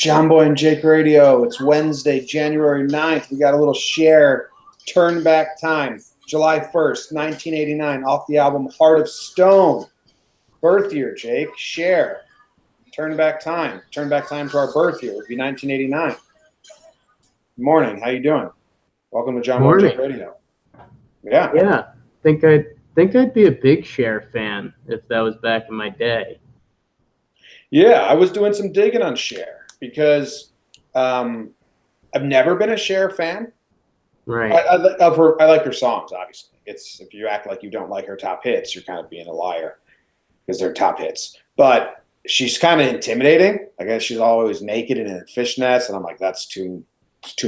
Jomboy and Jake Radio. It's Wednesday, January 9th. We got a little share, Turn Back Time, July 1st, 1989, off the album Heart of Stone. Birth year, Jake. Share. Turn Back Time. Turn back time to our birth year. It would be 1989. Good morning. How you doing? Welcome to Jomboy and Jake Radio. Yeah. Yeah. I'd be a big Cher fan if that was back in my day. Yeah, I was doing some digging on Cher because I've never been a Cher fan. Right. I like her songs, obviously. It's if you act like you don't like her top hits, you're kind of being a liar because they're top hits. But she's kind of intimidating. I guess she's always naked and in fishnets, and I'm like, that's too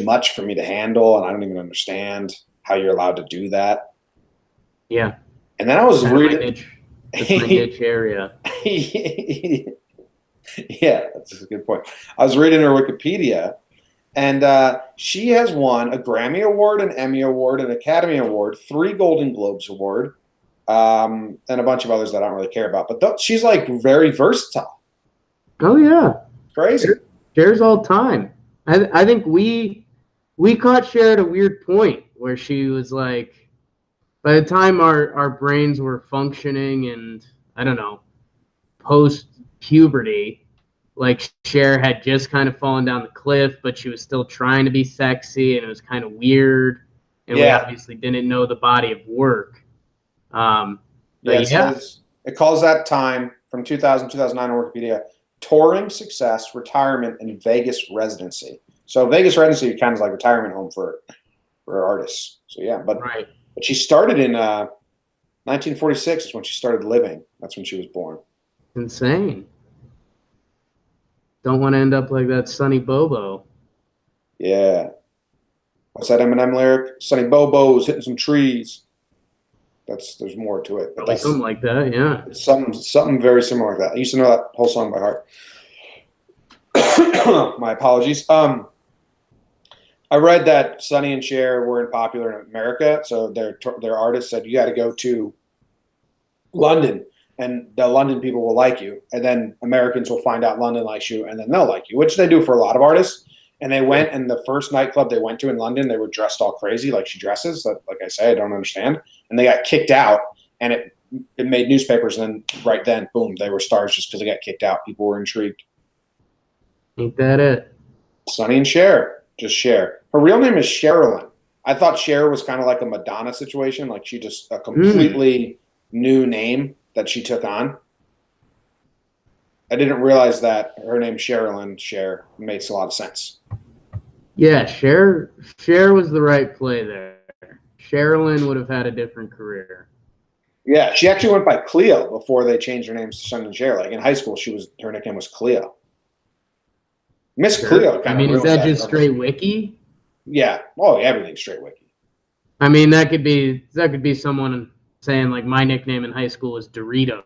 much for me to handle, and I don't even understand how you're allowed to do that. Yeah. And then I was reading. That's my niche area. Yeah, that's a good point. I was reading her Wikipedia, and she has won a Grammy Award, an Emmy Award, an Academy Award, 3 Golden Globes Award, and a bunch of others that I don't really care about. But she's like very versatile. Oh yeah, crazy. Cher's all time. I think we caught Cher at a weird point where she was like, by the time our brains were functioning and I don't know, post puberty, like Cher had just kind of fallen down the cliff, but she was still trying to be sexy, and it was kind of weird. And we obviously didn't know the body of work. It calls that time from 2000 2009 on Wikipedia touring success, retirement, and Vegas residency. So Vegas residency kind of like retirement home for artists. So yeah, but she started in 1946 is when she started living. That's when she was born. Insane. Don't want to end up like that Sonny Bobo. Yeah. What's that Eminem lyric? Sonny Bobo's hitting some trees. There's more to it. But probably something like that, yeah. It's something very similar like that. I used to know that whole song by heart. My apologies. I read that Sonny and Cher weren't popular in America, so their artist said you got to go to London, and the London people will like you, and then Americans will find out London likes you, and then they'll like you, which they do for a lot of artists. And they went, and the first nightclub they went to in London, they were dressed all crazy like she dresses. Like I say, I don't understand. And they got kicked out, and it made newspapers. And then right then, boom, they were stars just because they got kicked out. People were intrigued. Ain't that it? Sonny and Cher, just Cher. Her real name is Sherilyn. I thought Cher was kind of like a Madonna situation, like she just a completely new name that she took on. I didn't realize that her name Sherilyn, Cher, makes a lot of sense. Yeah, Cher was the right play there. Sherilyn would have had a different career. Yeah, she actually went by Cleo before they changed her names to Sonny and Cher. Like in high school, her nickname was Cleo. Miss Cleo. I mean, is that just straight wiki? Yeah. Oh, everything's straight wiki. I mean, that could be someone saying like my nickname in high school was Doritos.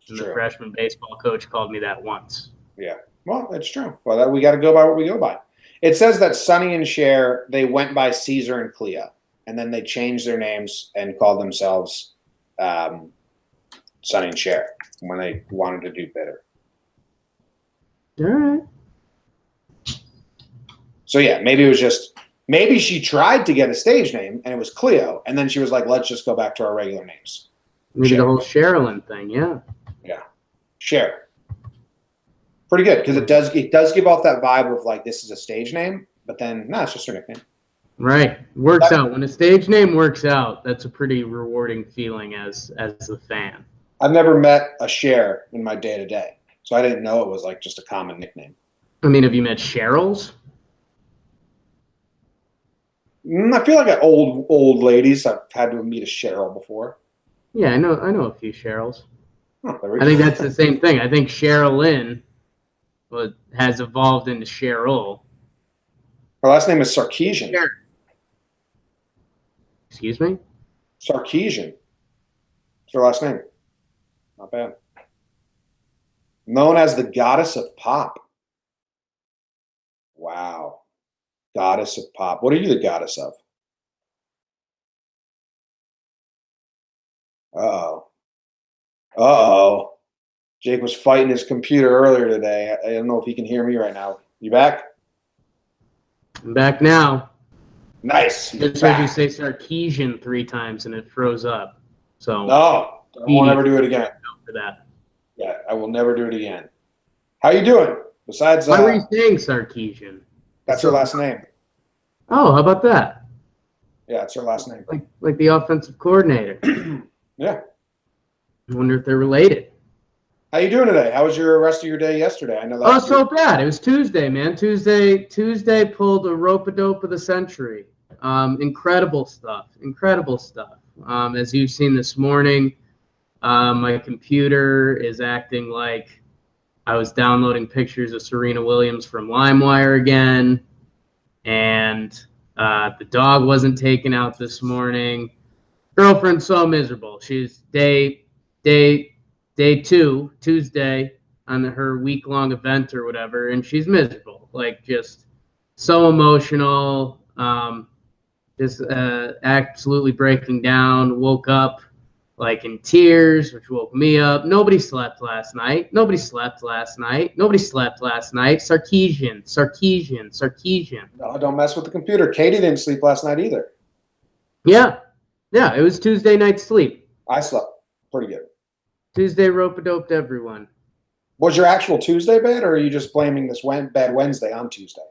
And the freshman baseball coach called me that once. Yeah. Well, it's true. Well, we got to go by what we go by. It says that Sonny and Cher, they went by Caesar and Cleo, and then they changed their names and called themselves Sonny and Cher when they wanted to do better. All right. So yeah, maybe she tried to get a stage name and it was Cleo, and then she was like, let's just go back to our regular names. Maybe the whole Sherilyn thing, yeah. Yeah. Cher. Pretty good, because it does give off that vibe of like this is a stage name, but then no, it's just her nickname. Right. Works out. When a stage name works out, that's a pretty rewarding feeling as a fan. I've never met a Cher in my day-to-day, so I didn't know it was like just a common nickname. I mean, have you met Cheryls? I feel like old ladies. I've had to meet a Cheryl before. Yeah, I know a few Cheryls. Oh, I think that's the same thing. I think Sherilyn has evolved into Cheryl. Her last name is Sarkeesian. Sure. Excuse me? Sarkeesian. It's her last name. Not bad. Known as the goddess of pop. Wow. Goddess of pop. What are you the goddess of? Uh-oh. Uh-oh. Jake was fighting his computer earlier today. I don't know if he can hear me right now. You back? I'm back now. Nice. Just heard you say Sarkeesian 3 times and it froze up. So no, I won't ever do it again. For that. Yeah, I will never do it again. How you doing? Besides, why were you saying Sarkeesian? That's her last name. Oh, how about that? Yeah, it's her last name. Like the offensive coordinator. Yeah. I wonder if they're related. How you doing today? How was your rest of your day yesterday? I know that. Oh, so bad. It was Tuesday, man. Tuesday pulled a rope-a-dope of the century. Incredible stuff. Incredible stuff. As you've seen this morning, my computer is acting like I was downloading pictures of Serena Williams from LimeWire again, and the dog wasn't taken out this morning. Girlfriend's so miserable. She's day 2, Tuesday, on her week-long event or whatever, and she's miserable. Like, just so emotional, just absolutely breaking down. Woke up like in tears, which woke me up. Nobody slept last night. Sarkeesian. No, don't mess with the computer. Katie didn't sleep last night either. Yeah, it was Tuesday night sleep. I slept pretty good. Tuesday rope-a-doped everyone. Was your actual Tuesday bad, or are you just blaming this bad Wednesday on Tuesday?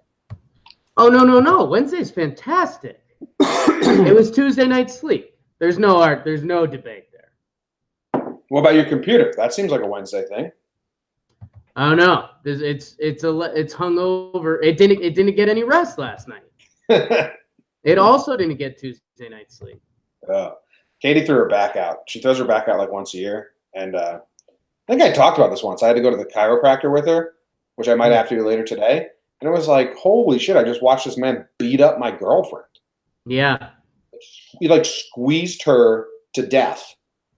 Oh, no. Wednesday's fantastic. It was Tuesday night sleep. There's no debate there. What about your computer? That seems like a Wednesday thing. I don't know. It's hungover. It didn't get any rest last night. It also didn't get Tuesday night sleep. Katie threw her back out. She throws her back out like once a year. And I think I talked about this once. I had to go to the chiropractor with her, which I might have to do later today. And it was like, holy shit, I just watched this man beat up my girlfriend. Yeah. He like squeezed her to death.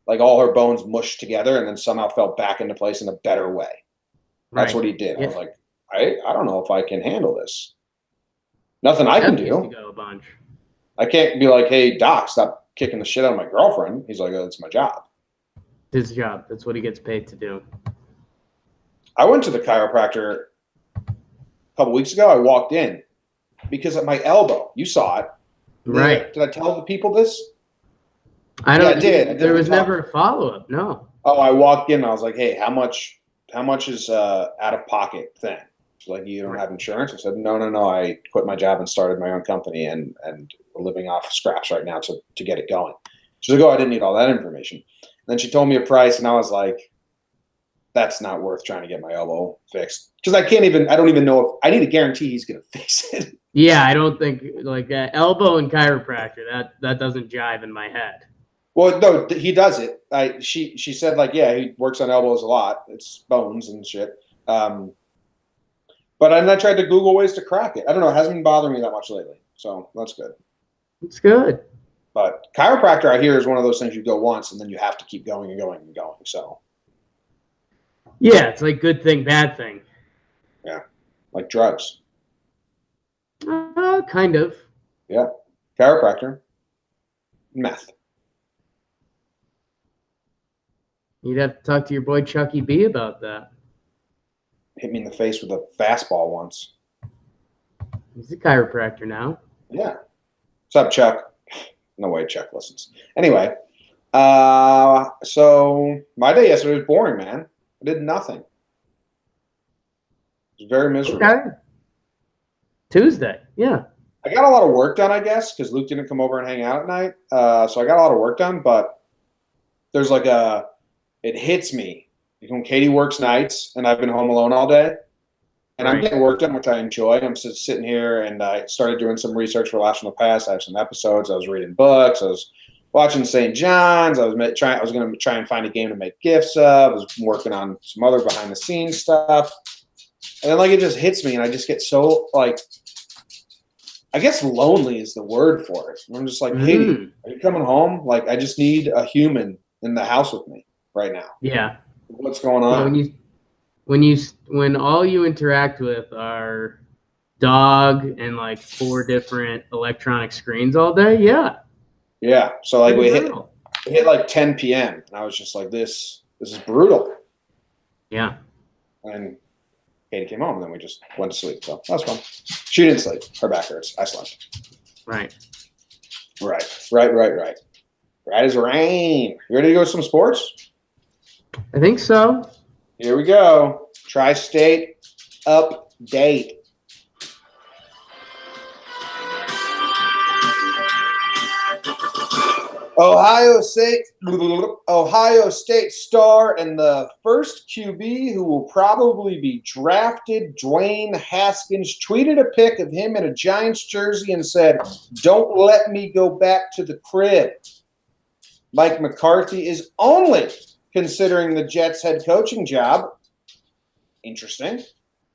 Like all her bones mushed together and then somehow fell back into place in a better way. That's what he did. Yeah. I was like, I don't know if I can handle this. Nothing I can do. Go a bunch. I can't be like, hey, doc, stop kicking the shit out of my girlfriend. He's like, oh, it's my job. His job. That's what he gets paid to do. I went to the chiropractor a couple weeks ago. I walked in because of my elbow. You saw it. Right. Did I tell the people this? I don't. Yeah, I did. There was never a follow-up. No. Oh, I walked in and I was like, hey, how much is out of pocket thing? She's like, you don't have insurance? I said, no. I quit my job and started my own company and we're living off scraps right now to get it going. She's like, oh, I didn't need all that information. And then she told me a price and I was like, that's not worth trying to get my elbow fixed. Because I don't even know if I need a guarantee he's going to fix it. Yeah, I don't think like elbow and chiropractor, that doesn't jive in my head. Well, no, he does it. She said like, yeah, he works on elbows a lot. It's bones and shit. But I tried to Google ways to crack it. I don't know. It hasn't been bothering me that much lately. So that's good. It's good. But chiropractor, I hear, is one of those things you go once and then you have to keep going and going and going. So. Yeah, it's like good thing, bad thing. Yeah, like drugs. Kind of. Yeah, chiropractor, meth. You'd have to talk to your boy Chucky B about that. Hit me in the face with a fastball once. He's a chiropractor now. Yeah. What's up, Chuck? No way Chuck listens. Anyway, so my day yesterday was boring, man. I did nothing. It was very miserable. Okay. Tuesday, yeah. I got a lot of work done, I guess, because Luke didn't come over and hang out at night. So I got a lot of work done, but there's like it hits me when Katie works nights and I've been home alone all day. And I'm getting work done, which I enjoy. I'm just sitting here and I started doing some research for Last from the Past. I have some episodes. I was reading books. I was watching St. John's. I was going to try and find a game to make gifts of. I was working on some other behind the scenes stuff. And then like it just hits me and I just get so like, I guess lonely is the word for it. I'm just like, Katie, are you coming home? Like I just need a human in the house with me right now. Yeah. What's going on? When all you interact with are dog and like 4 different electronic screens all day, yeah. Yeah. So like we hit like 10 p.m. and I was just like, this is brutal. Yeah. And Katie came home, and then we just went to sleep. So that was fun. She didn't sleep. Her back hurts. I slept. Right. Right. Right as rain. You ready to go with some sports? I think so. Here we go. Tri-State update. Ohio State star and the first QB who will probably be drafted, Dwayne Haskins, tweeted a pic of him in a Giants jersey and said, "Don't let me go back to the crib." Mike McCarthy is only considering the Jets head coaching job. Interesting.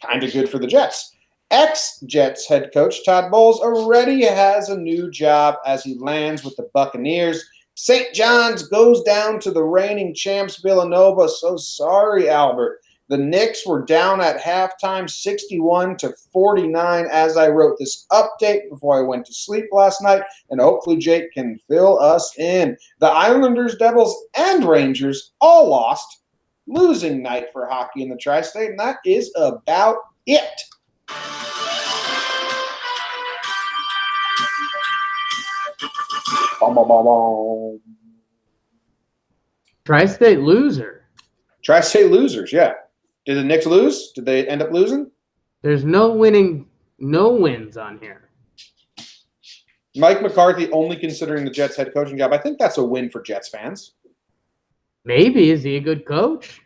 Kind of good for the Jets. Ex-Jets head coach Todd Bowles already has a new job as he lands with the Buccaneers. St. John's goes down to the reigning champs Villanova. So sorry, Albert. The Knicks were down at halftime 61-49 as I wrote this update before I went to sleep last night, and hopefully Jake can fill us in. The Islanders, Devils, and Rangers all lost. Losing night for hockey in the Tri-State, and that is about it. Bum, bum, bum, bum. Tri-State loser. Tri-State losers, yeah. Did the Knicks lose? Did they end up losing? There's no wins on here. Mike McCarthy only considering the Jets head coaching job. I think that's a win for Jets fans. Maybe. Is he a good coach?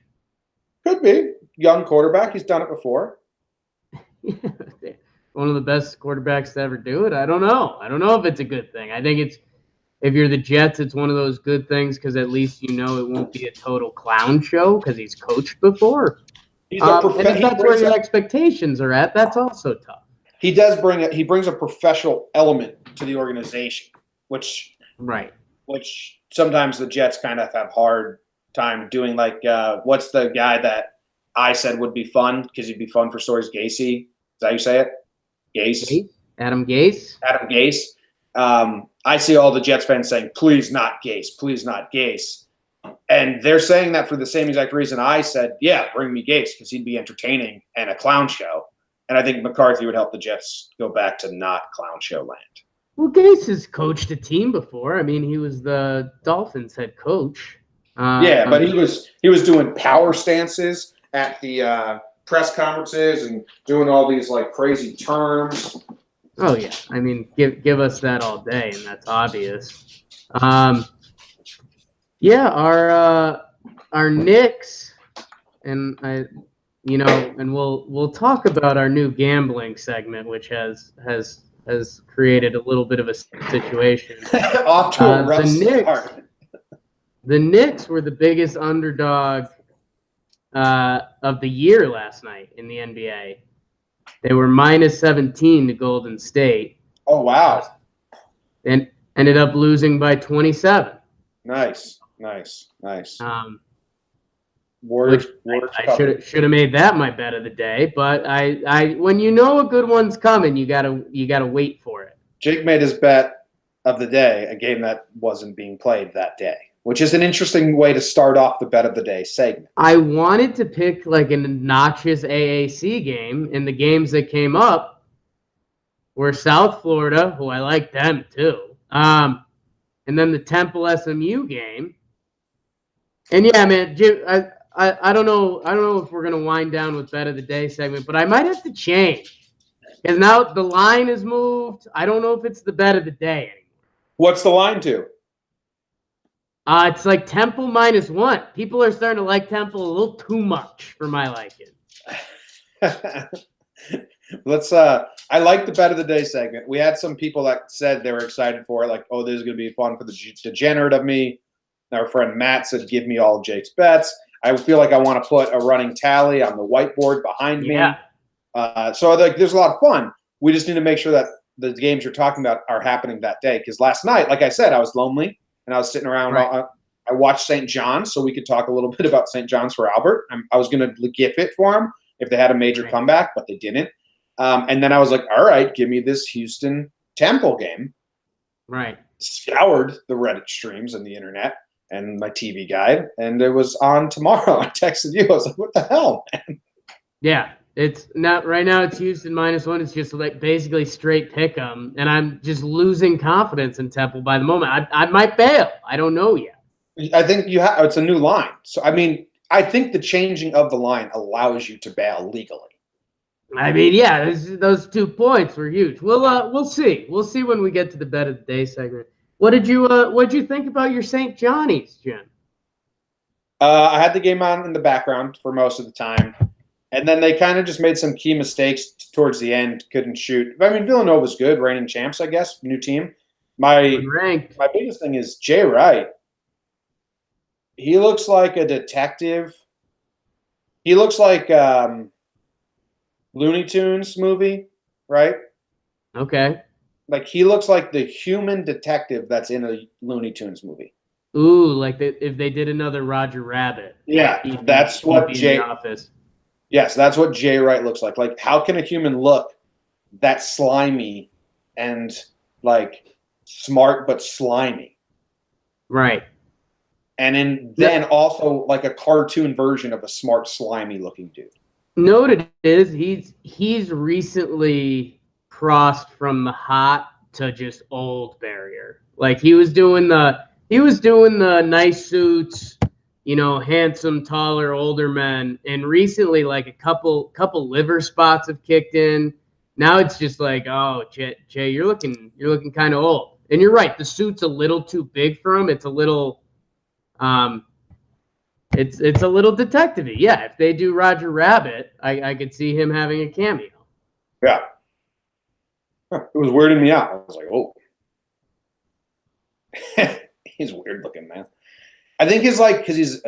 Could be. Young quarterback. He's done it before. One of the best quarterbacks to ever do it. I don't know. I don't know if it's a good thing. I think it's, if you're the Jets, it's one of those good things because at least you know it won't be a total clown show because he's coached before. He's and if that's where your expectations are at, that's also tough. He brings a professional element to the organization, which sometimes the Jets kind of have hard time doing. Like, what's the guy that I said would be fun because he'd be fun for stories? Gacy. Is that how you say it? Gase. Adam Gase. Adam Gase. I see all the Jets fans saying, "Please not Gase, please not Gase," and they're saying that for the same exact reason I said, "Yeah, bring me Gase," because he'd be entertaining and a clown show. And I think McCarthy would help the Jets go back to not clown show land. Well, Gase has coached a team before. I mean, he was the Dolphins head coach. Yeah, but he was doing power stances at the press conferences and doing all these like crazy terms. Oh yeah, I mean, give us that all day, and that's obvious. Yeah, our Knicks, and and we'll talk about our new gambling segment, which has created a little bit of a situation. Off to a rough start. The Knicks were the biggest underdog of the year last night in the NBA. They were minus 17 to Golden State. Oh, wow. And ended up losing by 27. Nice. Which I should have made that my bet of the day, but I when you know a good one's coming, you gotta wait for it. Jake made his bet of the day, a game that wasn't being played that day, which is an interesting way to start off the bet of the day segment. I wanted to pick like an obnoxious AAC game, and the games that came up were South Florida, who I like them too, and then the Temple SMU game. And yeah, man, Jim, I don't know if we're gonna wind down with bet of the day segment, but I might have to change because now the line is moved. I don't know if it's the bet of the day anymore. What's the line to? It's like Temple -1. People are starting to like Temple a little too much for my liking. I like the bet of the day segment. We had some people that said they were excited for it, like, oh, this is going to be fun for the degenerate of me. Our friend Matt said, give me all of Jake's bets. I feel like I want to put a running tally on the whiteboard behind me. So there's a lot of fun. We just need to make sure that the games you're talking about are happening that day. Because last night, like I said, I was lonely. And I was sitting around. Right. I watched St. John's, so we could talk a little bit about St. John's for Albert. I was going to gift it for him if they had a major comeback, but they didn't. And then I was like, all right, give me this Houston Temple game. Right. Scoured the Reddit streams and the internet. and my TV guide, and it was on tomorrow. I texted you. I was like, what the hell, man? Yeah, it's not right now. It's Houston -1. It's just like basically straight pick 'em, and I'm just losing confidence in Temple by the moment. I might bail. I don't know yet. I think you have. It's a new line, so I mean, I think the changing of the line allows you to bail legally. I mean, yeah, those 2 points were huge. We'll see. We'll see when we get to the bet of the day segment. What'd you think about your St. Johnny's, Jim? I had the game on in the background for most of the time, and then they kind of just made some key mistakes towards the end. Couldn't shoot. I mean, Villanova's good, reigning champs, I guess, new team. My Unranked. biggest thing is Jay Wright. He looks like a detective. He looks like Looney Tunes movie, right? Okay. Like he looks like the human detective that's in a Looney Tunes movie. Ooh, like if they did another Roger Rabbit. Yeah, that's what Jay. In the office. Yes, that's what Jay Wright looks like. Like, how can a human look that slimy and like smart but slimy? Right. And then also like a cartoon version of a smart, slimy looking dude. Noted is he's recently crossed from the hot to just old barrier. Like he was doing the nice suits, handsome, taller, older men, and recently like a couple liver spots have kicked in. Now it's just like, oh, Jay, you're looking kind of old. And you're right, the suit's a little too big for him. It's a little it's a little detective-y. Yeah, if they do Roger Rabbit, I could see him having a cameo. Yeah. It was weirding me out. I was like, oh. He's weird looking, man. I think he's like, because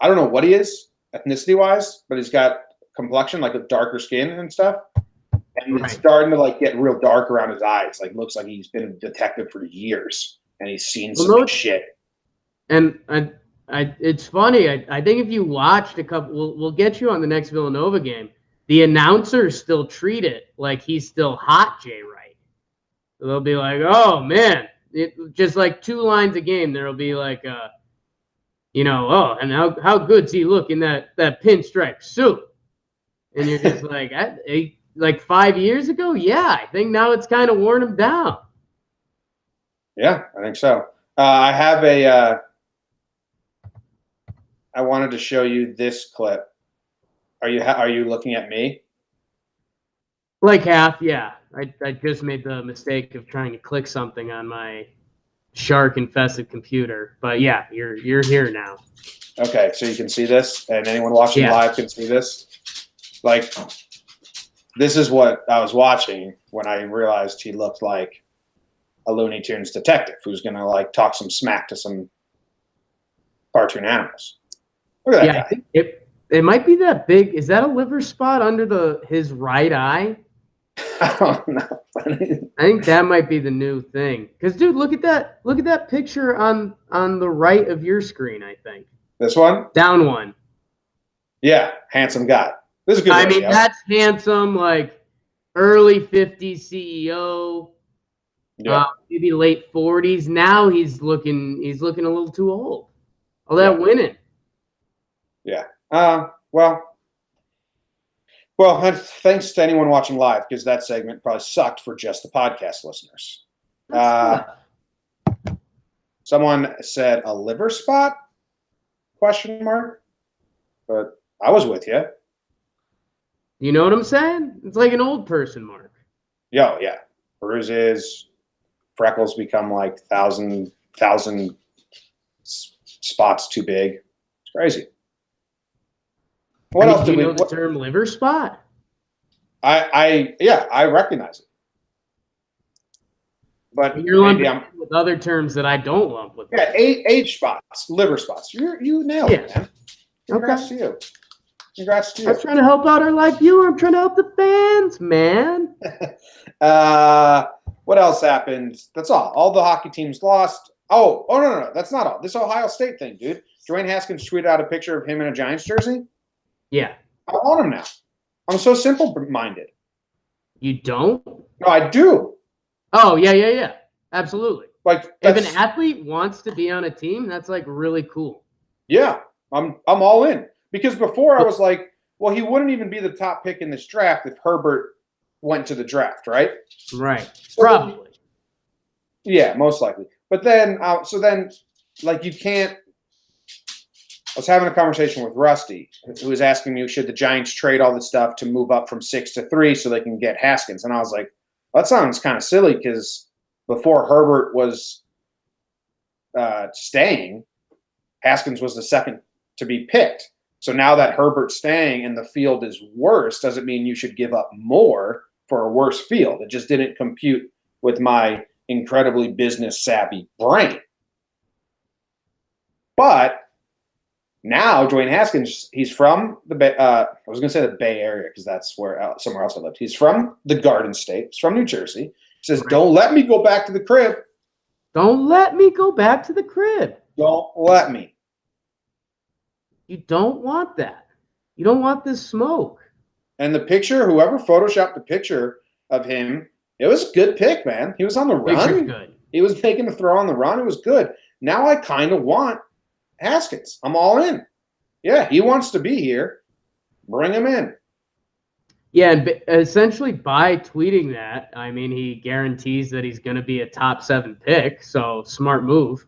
I don't know what he is ethnicity-wise, but he's got complexion, like a darker skin and stuff. And It's starting to like get real dark around his eyes. Like looks like he's been a detective for years and he's seen some shit. And it's funny. I think if you watched a couple, we'll get you on the next Villanova game. The announcers still treat it like he's still hot, Jay Wright. So they'll be like, "Oh man," just like 2 lines a game. There'll be like, "Oh, and how good's he look in that pinstripe suit?" And you're just like 5 years ago, yeah. I think now it's kind of worn him down. Yeah, I think so. I have I wanted to show you this clip. Are you looking at me? Like half, yeah. I just made the mistake of trying to click something on my shark-infested computer, but yeah, you're here now. Okay, so you can see this, and anyone watching live can see this. Like, this is what I was watching when I realized he looked like a Looney Tunes detective who's gonna like talk some smack to some cartoon animals. Look at that guy. It might be that big. Is that a liver spot under his right eye? I don't know. I think that might be the new thing. Because, dude, look at that picture on the right of your screen. I think this one, down one. Yeah, handsome guy. This is a good. I mean, that's handsome. Like early 50s CEO. Yeah. Maybe late 40s. Now he's looking a little too old. All that winning. Yeah. Well, thanks to anyone watching live because that segment probably sucked for just the podcast listeners. Someone said a liver spot? ? But I was with you. You know what I'm saying? It's like an old person mark. Yeah. Bruises, freckles become like thousand spots too big. It's crazy. What else do you know the term liver spot? I recognize it. But you're lumping with other terms that I don't lump with. Yeah, age spots, liver spots. You nailed it, man. Congrats to you. I'm trying to help out our live viewer. I'm trying to help the fans, man. What else happened? That's all. All the hockey teams lost. Oh, no. That's not all. This Ohio State thing, dude. Dwayne Haskins tweeted out a picture of him in a Giants jersey. Yeah. I want him now. I'm so simple-minded. You don't? No, I do. Oh, yeah. Absolutely. Like if an athlete wants to be on a team, that's like really cool. Yeah, I'm all in. Because before I was like, well, he wouldn't even be the top pick in this draft if Herbert went to the draft, right? Right. So Probably. Yeah, most likely. But then, like, you can't. I was having a conversation with Rusty, who was asking me, should the Giants trade all this stuff to move up from 6 to 3 so they can get Haskins? And I was like, that sounds kind of silly because before Herbert was staying, Haskins was the second to be picked. So now that Herbert's staying and the field is worse doesn't mean you should give up more for a worse field. It just didn't compute with my incredibly business savvy brain. But now Dwayne Haskins, he's from the Bay, I was going to say the Bay Area because that's where somewhere else I lived. He's from the Garden State. He's from New Jersey. He says, "Don't let me go back to the crib. Don't let me go back to the crib. Don't let me." You don't want that. You don't want this smoke. And the picture, whoever photoshopped the picture of him, it was a good pick, man. He was on the run. Good. He was making a throw on the run. It was good. Now I kind of want Haskins. I'm all in. Yeah, he wants to be here. Bring him in. Yeah, and essentially by tweeting that, I mean, he guarantees that he's going to be a top 7 pick. So smart move.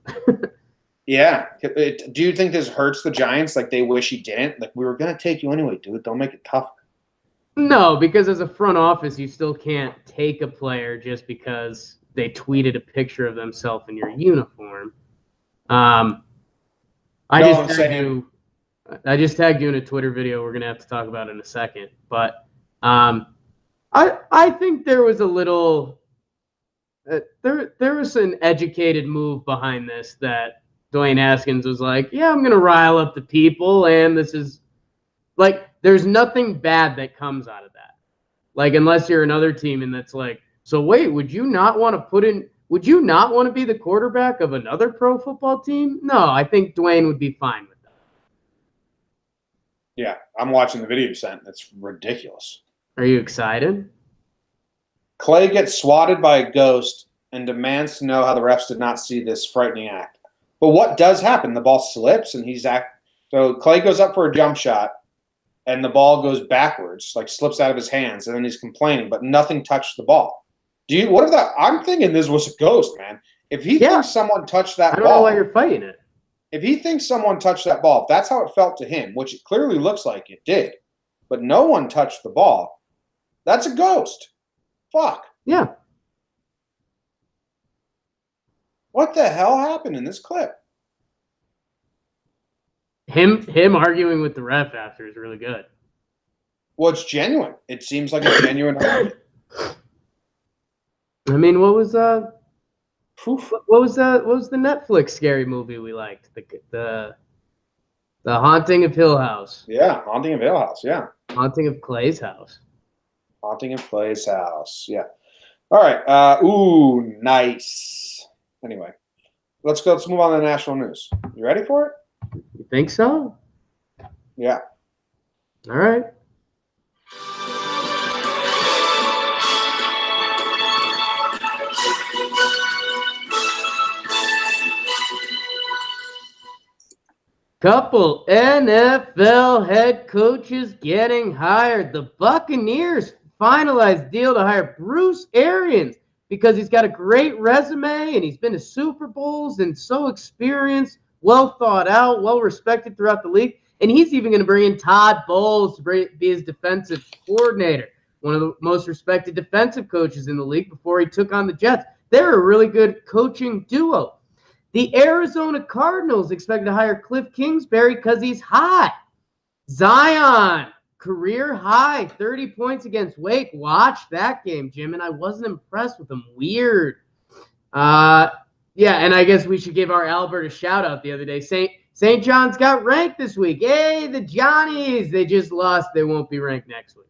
Yeah. Do you think this hurts the Giants? Like they wish he didn't? Like, we were going to take you anyway, dude. Don't make it tough. No, because as a front office, you still can't take a player just because they tweeted a picture of themselves in your uniform. I just tagged you in a Twitter video we're going to have to talk about in a second. But I think there was a little there was an educated move behind this that Dwayne Haskins was like, yeah, I'm going to rile up the people, and this is like, there's nothing bad that comes out of that. Like, unless you're another team and that's like, so wait, would you not want to be the quarterback of another pro football team? No, I think Dwayne would be fine with that. Yeah, I'm watching the video you sent. It's ridiculous. Are you excited? Clay gets swatted by a ghost and demands to know how the refs did not see this frightening act. But what does happen? The ball slips and so Clay goes up for a jump shot and the ball goes backwards, like slips out of his hands, and then he's complaining, but nothing touched the ball. I'm thinking this was a ghost, man. If he thinks someone touched that ball, I don't know why you're fighting it. If he thinks someone touched that ball, if that's how it felt to him, which it clearly looks like it did, but no one touched the ball, that's a ghost. Fuck. Yeah. What the hell happened in this clip? Him arguing with the ref after is really good. Well, it's genuine. It seems like a genuine argument. I mean, what was the Netflix scary movie we liked? The Haunting of Hill House. Yeah, Haunting of Hill House. Yeah. Haunting of Clay's house. Haunting of Clay's house. Yeah. All right. Ooh, nice. Anyway, let's move on to the national news. You ready for it? You think so? Yeah. All right. Couple NFL head coaches getting hired. The Buccaneers finalized deal to hire Bruce Arians because he's got a great resume and he's been to Super Bowls and so experienced, well thought out, well respected throughout the league. And he's even going to bring in Todd Bowles to be his defensive coordinator, one of the most respected defensive coaches in the league before he took on the Jets. They're a really good coaching duo. The Arizona Cardinals expect to hire Cliff Kingsbury because he's hot. Zion, career high, 30 points against Wake. Watch that game, Jim, and I wasn't impressed with him. Weird. Yeah, and I guess we should give our Albert a shout-out the other day. St. John's got ranked this week. Hey, the Johnnies, they just lost. They won't be ranked next week.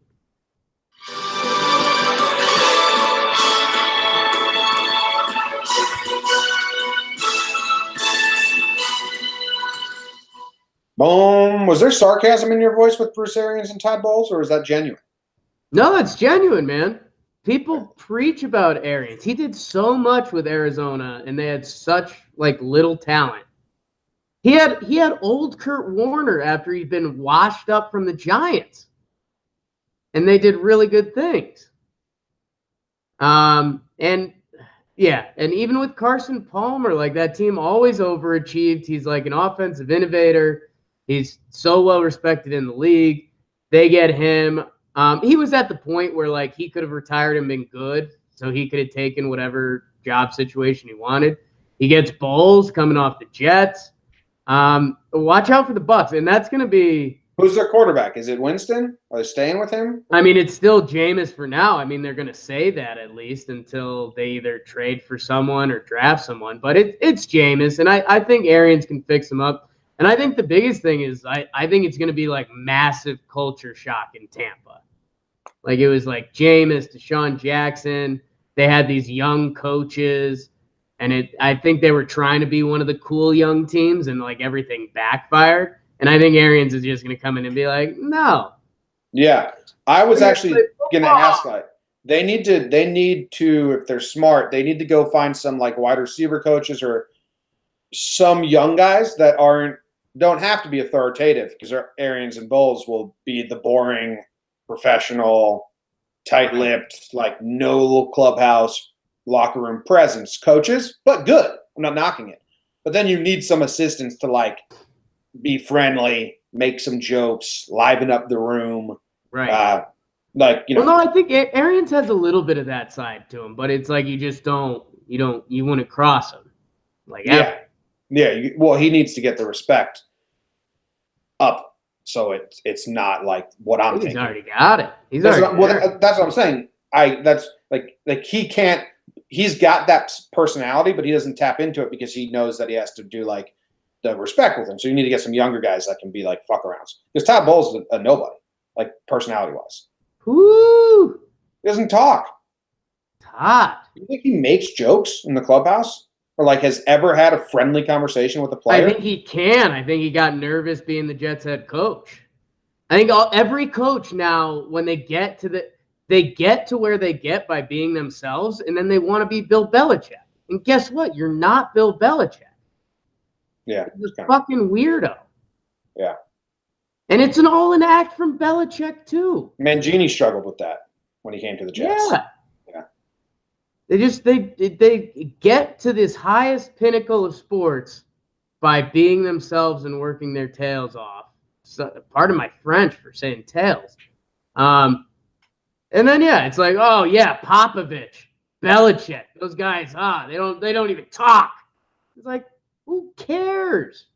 Boom. Was there sarcasm in your voice with Bruce Arians and Todd Bowles, or is that genuine? No, it's genuine, man. people preach about Arians. He did so much with Arizona, and they had such like little talent. He had old Kurt Warner after he'd been washed up from the Giants, and they did really good things. And yeah, and even with Carson Palmer, like that team always overachieved. He's like an offensive innovator. He's so well respected in the league. They get him. He was at the point where like he could have retired and been good, so he could have taken whatever job situation he wanted. He gets Bowles coming off the Jets. Watch out for the Bucks, and that's going to be. Who's their quarterback? Is it Winston? Are they staying with him? I mean, it's still Jameis for now. I mean, they're going to say that at least until they either trade for someone or draft someone. But it's Jameis, and I think Arians can fix him up. And I think the biggest thing is I think it's going to be like massive culture shock in Tampa. Like it was like Jameis, Deshaun Jackson. They had these young coaches, and I think they were trying to be one of the cool young teams, and like everything backfired. And I think Arians is just going to come in and be like, no. Yeah, I was actually going to ask that. They need to, if they're smart, they need to go find some like wide receiver coaches or some young guys that don't have to be authoritative, because Arians and Bowles will be the boring, professional, tight-lipped, like no clubhouse, locker room presence coaches, but good. I'm not knocking it. But then you need some assistants to like be friendly, make some jokes, liven up the room. Right. Like, you know. Well, no, I think Arians has a little bit of that side to him, but it's like you just you wouldn't cross him. Like, yeah. Yeah. Well, he needs to get the respect up, so it's not like what I'm thinking. He's already got it. That's what I'm saying. That's like he can't. He's got that personality, but he doesn't tap into it because he knows that he has to do like the respect with him. So you need to get some younger guys that can be like fuck arounds. Because Todd Bowles is a nobody, like personality wise. Woo! He doesn't talk. Todd. You think he makes jokes in the clubhouse? Or like has ever had a friendly conversation with a player? I think he can. I think he got nervous being the Jets head coach. I think every coach now, when they get to where they get by being themselves, and then they want to be Bill Belichick. And guess what? You're not Bill Belichick. Yeah. He's a fucking weirdo. Yeah. And it's an all-in act from Belichick, too. Mangini struggled with that when he came to the Jets. Yeah. They get to this highest pinnacle of sports by being themselves and working their tails off. So, pardon my French for saying tails. And then it's like, oh yeah, Popovich, Belichick, those guys, they don't even talk. It's like, who cares?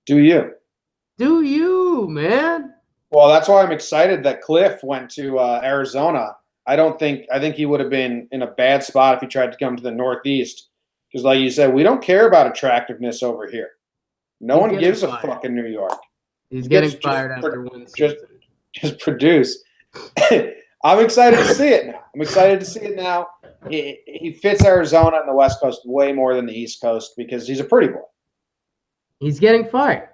Do you, man? Well, that's why I'm excited that Cliff went to Arizona. I think he would have been in a bad spot if he tried to come to the Northeast. Because like you said, we don't care about attractiveness over here. No one gives a fuck in New York. He's getting fired after one season. Just produce. I'm excited to see it now. He fits Arizona and the West Coast way more than the East Coast because he's a pretty boy. He's getting fired.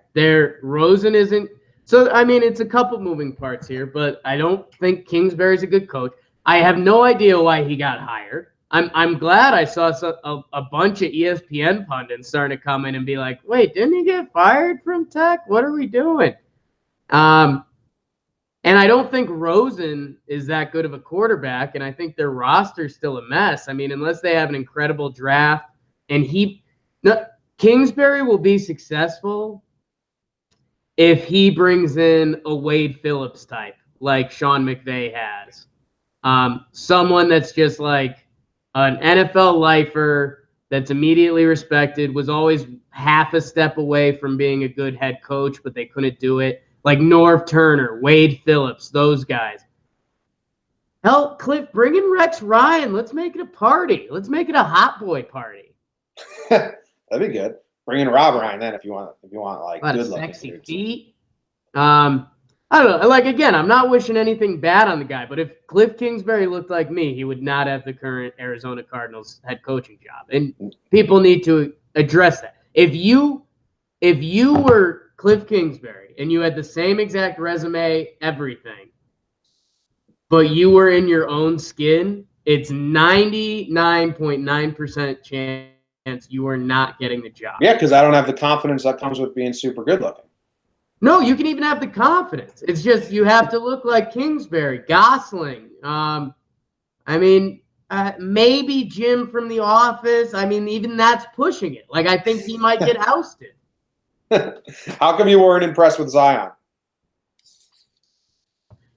Rosen isn't. So, I mean, it's a couple moving parts here, but I don't think Kingsbury's a good coach. I have no idea why he got hired. I'm glad I saw a bunch of ESPN pundits starting to come in and be like, wait, didn't he get fired from Tech? What are we doing? And I don't think Rosen is that good of a quarterback, and I think their roster's still a mess. I mean, unless they have an incredible draft, and Kingsbury will be successful if he brings in a Wade Phillips type, like Sean McVay has. Someone that's just like an NFL lifer that's immediately respected, was always half a step away from being a good head coach, but they couldn't do it. Like Norv Turner, Wade Phillips, those guys. Hell, Cliff, bring in Rex Ryan. Let's make it a party. Let's make it a hot boy party. That'd be good. Bring in Rob Ryan then if you want like good sexy feet. I don't know. Like, again, I'm not wishing anything bad on the guy, but if Cliff Kingsbury looked like me, he would not have the current Arizona Cardinals head coaching job. And people need to address that. If you were Cliff Kingsbury and you had the same exact resume, everything, but you were in your own skin, it's 99.9% chance you are not getting the job. Yeah, because I don't have the confidence that comes with being super good looking. No, you can even have the confidence. It's just you have to look like Kingsbury, Gosling. Maybe Jim from The Office. I mean, even that's pushing it. Like, I think he might get ousted. How come you weren't impressed with Zion?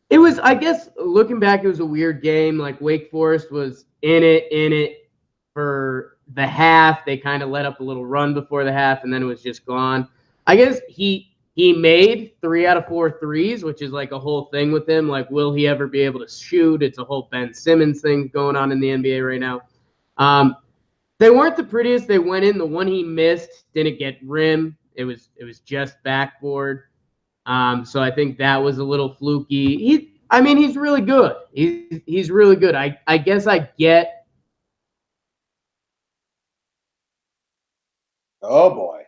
It was, I guess, looking back, it was a weird game. Like, Wake Forest was in it for the half. They kind of let up a little run before the half, and then it was just gone. I guess he made 3 out of 4 threes, which is like a whole thing with him. Like, will he ever be able to shoot? It's a whole Ben Simmons thing going on in the NBA right now. They weren't the prettiest. They went in. The one he missed didn't get rim. It was just backboard. So I think that was a little fluky. He's really good. He's really good. I guess I get. Oh boy,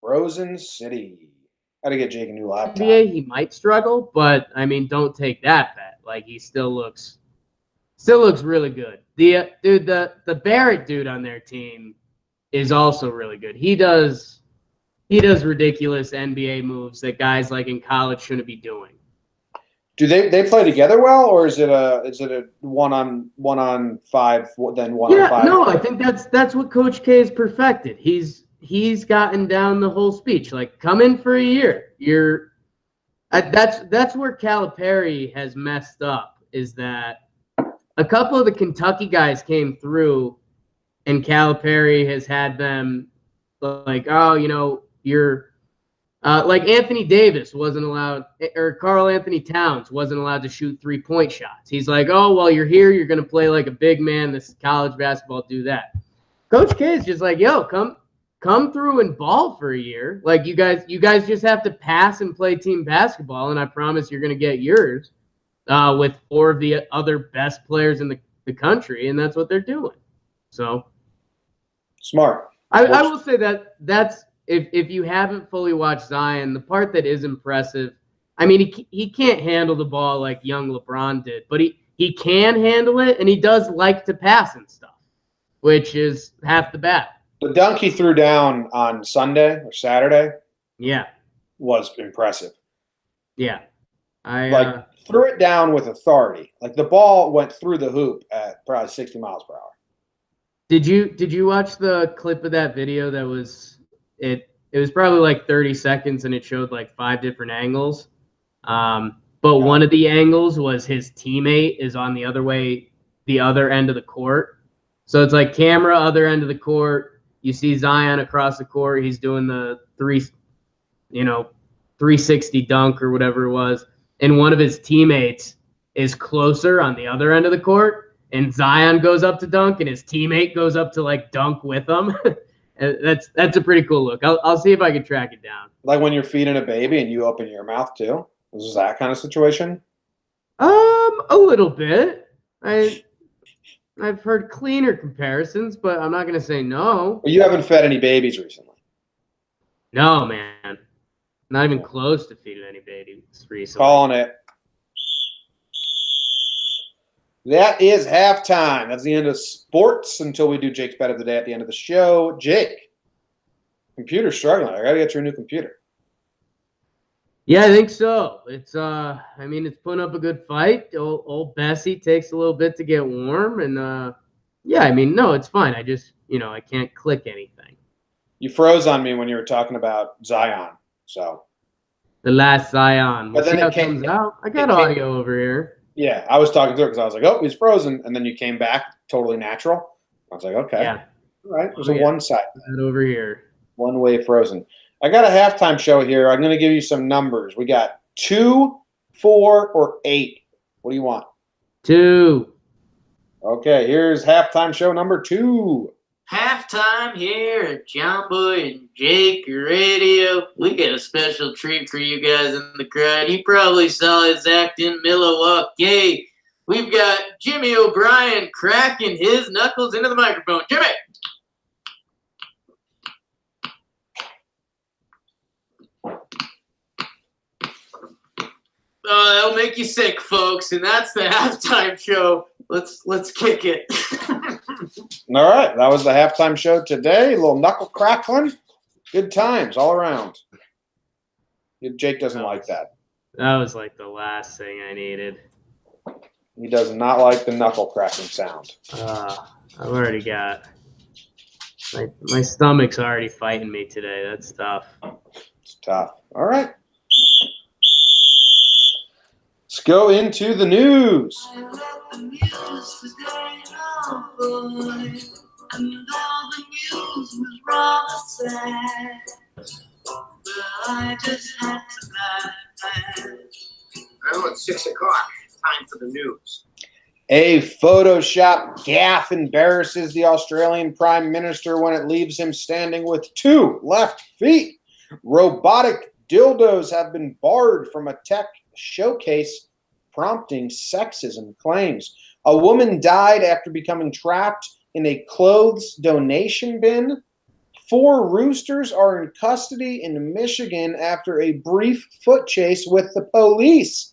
Frozen City. Got to get Jake a new laptop. NBA, he might struggle, but I mean, don't take that bet. Like, he still looks really good. The Barrett dude on their team is also really good. He does ridiculous NBA moves that guys like in college shouldn't be doing. Do they play together well, or is it a one on 5 then 1 on 5? No, I think that's what Coach K has perfected. He's gotten down the whole speech. Like, come in for a year. That's where Calipari has messed up, is that a couple of the Kentucky guys came through, and Calipari has had them like, oh, you're like Anthony Davis wasn't allowed, or Karl Anthony Towns wasn't allowed to shoot 3-point shots. He's like, oh, well, you're here. You're going to play like a big man. This is college basketball. Do that. Coach K is just like, yo, come through and ball for a year. Like, you guys just have to pass and play team basketball, and I promise you're going to get yours with 4 of the other best players in the country, and that's what they're doing. So smart. I will say that's if you haven't fully watched Zion, the part that is impressive. I mean, he can't handle the ball like young LeBron did, but he can handle it, and he does like to pass and stuff, which is half the battle. The dunk he threw down on Sunday or Saturday, was impressive. Yeah, I threw it down with authority. Like, the ball went through the hoop at probably 60 miles per hour. Did you watch the clip of that video that was it was probably like 30 seconds and it showed like 5 different angles. But one of the angles was his teammate is on the other end of the court. So it's like camera, other end of the court. You see Zion across the court. He's doing the 360 dunk or whatever it was. And one of his teammates is closer on the other end of the court. And Zion goes up to dunk, and his teammate goes up to like dunk with him. That's a pretty cool look. I'll see if I can track it down. Like when you're feeding a baby and you open your mouth too. This is that kind of situation. A little bit. I've heard cleaner comparisons, but I'm not gonna say no. Well, you haven't fed any babies recently. No, man. Not even close to feeding any babies recently. Calling it. That is halftime. That's the end of sports until we do Jake's bet of the day at the end of the show. Jake, computer's struggling. I gotta get you a new computer. Yeah, I think so. It's it's putting up a good fight. Old Bessie takes a little bit to get warm, and no, it's fine. I just I can't click anything. You froze on me when you were talking about Zion. So the last Zion. But then it comes out. I got audio over here. Yeah, I was talking to her because I was like, oh, he's frozen. And then you came back totally natural. I was like, okay. Yeah. All right. There's a one side. Over here. One way frozen. I got a halftime show here. I'm going to give you some numbers. We got 2, 4, or 8. What do you want? 2. Okay, here's halftime show number 2. Halftime here at Jomboy and Jake Radio. We got a special treat for you guys in the crowd. You probably saw his act in Milwaukee. We've got Jimmy O'Brien cracking his knuckles into the microphone. Jimmy! That'll make you sick, folks. And that's the halftime show. Let's kick it. All right, that was the halftime show today. A little knuckle crackling. Good times all around. Jake doesn't like that. That was like the last thing I needed. He does not like the knuckle cracking sound. I've already got my stomach's already fighting me today. That's tough. It's tough. All right. Let's go into the news. I read the news today, oh boy, and all the news was rather sad. But I just had to laugh. Well, it's 6 o'clock. Time for the news. A Photoshop gaffe embarrasses the Australian Prime Minister when it leaves him standing with 2 left feet. Robotic dildos have been barred from a tech showcase, prompting sexism claims. A woman died after becoming trapped in a clothes donation bin. 4 roosters are in custody in Michigan after a brief foot chase with the police.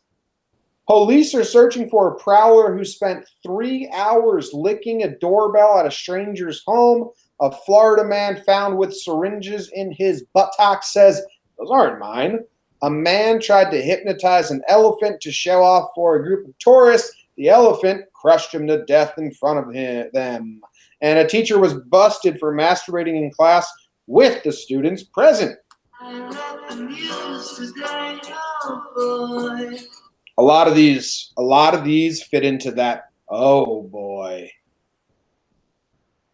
Police are searching for a prowler who spent 3 hours licking a doorbell at a stranger's home. A Florida man found with syringes in his buttocks says, "Those aren't mine." A man tried to hypnotize an elephant to show off for a group of tourists. The elephant crushed him to death in front of them. And a teacher was busted for masturbating in class with the students present. I read the news today, oh boy. A lot of these fit into that, oh boy.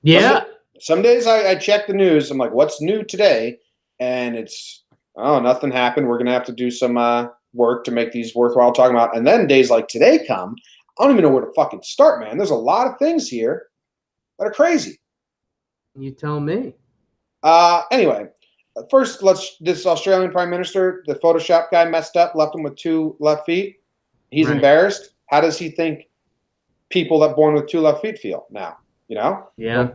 Yeah. Some days I check the news. I'm like, what's new today? And it's, oh, nothing happened. We're going to have to do some work to make these worthwhile talking about. And then days like today come. I don't even know where to fucking start, man. There's a lot of things here that are crazy. You tell me. Anyway, first, this Australian Prime Minister, the Photoshop guy messed up, left him with 2 left feet. He's Right. embarrassed. How does he think people that born with 2 left feet feel now? You know? Yeah.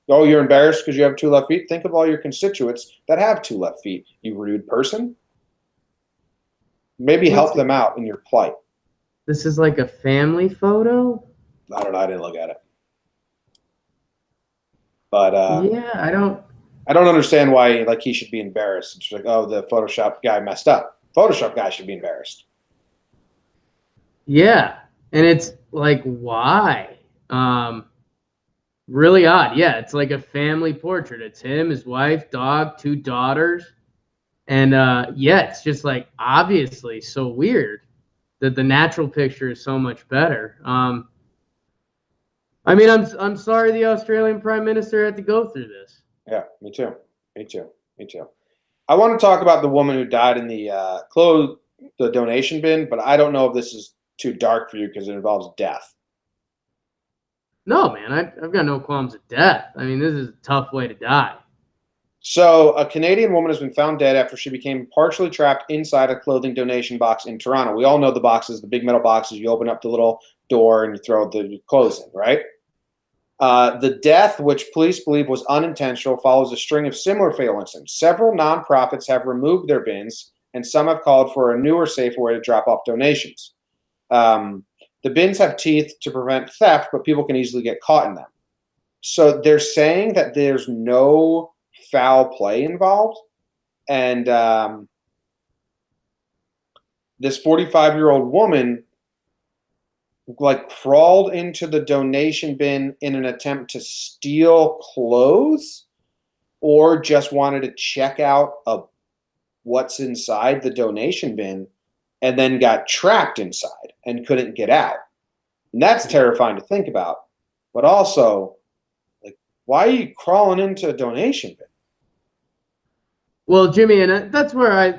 Oh, you're embarrassed because you have 2 left feet? Think of all your constituents that have 2 left feet. You rude person. Maybe help them out in your plight. This is like a family photo? I don't know. I didn't look at it. But Yeah, I don't understand why he should be embarrassed. It's like, oh, the Photoshop guy messed up. Photoshop guy should be embarrassed. Yeah. And it's like, why? Really odd. Yeah, it's like a family portrait. It's him, his wife, dog, 2 daughters. And yeah, it's just like obviously so weird that the natural picture is so much better. I mean, I'm sorry the Australian Prime Minister had to go through this. Yeah, me too. I want to talk about the woman who died in the donation bin, but I don't know if this is too dark for you because it involves death. No, man, I've got no qualms with death. I mean, this is a tough way to die. So, a Canadian woman has been found dead after she became partially trapped inside a clothing donation box in Toronto. We all know the boxes, the big metal boxes. You open up the little door and you throw the clothes in, right? The death, which police believe was unintentional, follows a string of similar fatal incidents. Several nonprofits have removed their bins, and some have called for a newer, safer way to drop off donations. The bins have teeth to prevent theft, but people can easily get caught in them. So they're saying that there's no foul play involved, and this 45-year-old woman crawled into the donation bin in an attempt to steal clothes, or just wanted to check out what's inside the donation bin, and then got trapped inside and couldn't get out. And that's terrifying to think about. But also, why are you crawling into a donation bin? Well, Jimmy, and that's where I